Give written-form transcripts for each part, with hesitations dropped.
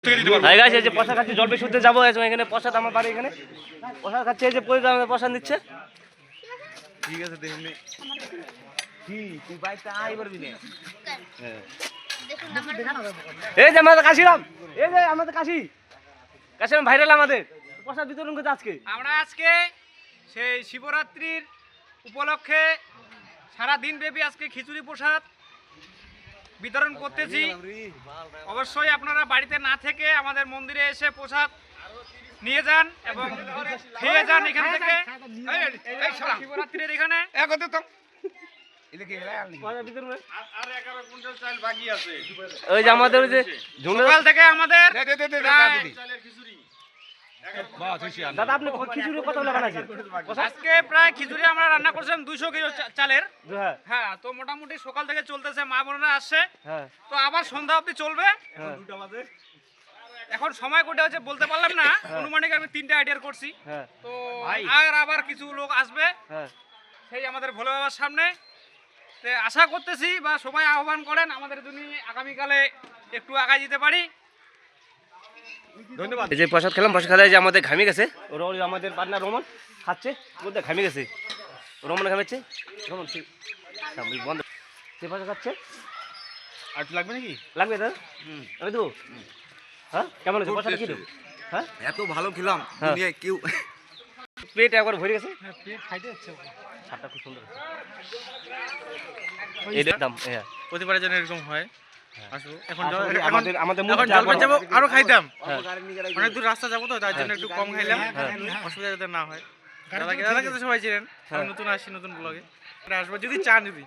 Hi guys, এই যে প্রসাদ খাচ্ছি, জলপে শুতে যাবো। এখানে প্রসাদ, আমার বাড়ি এখানে প্রসাদ খাচ্ছে। এই যে প্রসাদ নিচ্ছে। ঠিক আছে দেখুন কি তুই বাইতে আই পারবি না। এই যে আমাদের কাশিরাম, এই যে আমাদের কাশিরাম ভাইরাল আমাদের প্রসাদ বিতরণ করতে আজকে। আমরা আজকে সেই শিবরাত্রির উপলক্ষে সারা দিন ব্যাপী আজকে খিচুড়ি প্রসাদ বিতরণ করতেছি। অবশ্যই আপনারা বাড়িতে না থেকে আমাদের মন্দিরে এসে প্রসাদ নিয়ে যান এবং খেয়ে যান এখান থেকে। শিবরাত্রির এখানে ওই যে আমাদের ওই যে সকাল থেকে আমাদের দাদা, আপনি খিচুড়ি কত বানাইছেন? আজকে প্রায় খিচুড়ি আমরা রান্না করছিলাম 200 কেজি চালের। হ্যাঁ, তো মোটামুটি সকাল থেকে চলতেছে, মা বোনেরা আসছে, তো আবার সন্ধ্যা অবধি চলবে। এখন সময় কোটা হচ্ছে বলতে পারলাম না, অনুমানিক আমি 3টা আইডিয়া করছি। তো আর আবার কিছু লোক আসবে সেই আমাদের ভোলে বাবার সামনে। আশা করতেছি বা সবাই আহ্বান করেন আমাদের জন্য আগামীকালে একটু আগায় যেতে পারি। ধন্যবাদ। এই যে প্রসাদ খেলাম, প্রসাদ খেলে যে আমাদের ঘামে গেছে। ওরা আমাদের পার্টনার রোমান খাচ্ছে, বলতে ঘামে গেছে। রোমান ঘামেছে, রোমান বন্ধ সে প্রসাদ খাচ্ছে। আর লাগবে নাকি? লাগবে দাদা, আমি দেবো। হ্যাঁ, কেমন হচ্ছে প্রসাদ? কি দেবো? হ্যাঁ, এত ভালো খেলাম দুনিয়ায় কেউ। পেট একবার ভরে গেছে। পেট খাইতে হচ্ছে, ছাদটা খুব সুন্দর। এই দাম প্রতিবারের জন্য এরকম হয়। এখন আমাদের যাবো আরো খাইতাম, অনেক দূর রাস্তা যাবো তো, তার জন্য একটু কম খাইলাম, অসুবিধা যাতে না হয়। দাদাকে তো সবাই চিনেন, আমি নতুন আসছি, নতুন ব্লগে আসবো যদি চান। যদি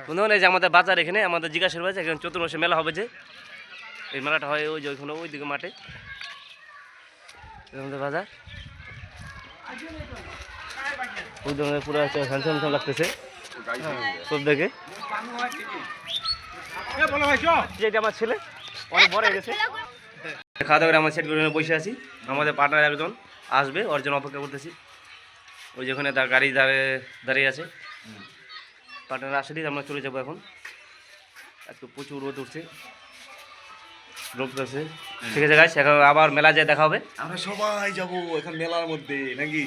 বন্ধুগণ, এই যে আমাদের বাজার, এখানে আমাদের জিজ্ঞাসা রয়েছে, এখানে চতুর্মাসে মেলা হবে। যে এই মেলাটা হয় ওই যে ওইখানে ওইদিকে মাঠে, আমাদের বাজার ওই দিকে পুরো হ্যান্ডসাম লাগতেছে সব দেখে। যেটা আমার ছেলে অনেক বড় হয়ে গেছে। খাওয়া দাওয়া করে আমার সেট করে বসে আছি। আমাদের পার্টনার একজন আসবে, ওর জন্য অপেক্ষা করতেছি। ওই যেখানে তার গাড়ি দাঁড়িয়ে আছে, পার্টনার আসলেই আমরা চলে যাবো। এখন আজকে প্রচুর রোদ উঠছে, রোদ আছে। ঠিক আছে গাইস, এখন আবার মেলা যায় দেখা হবে। আমরা সবাই যাবো এখন মেলার মধ্যে নাকি।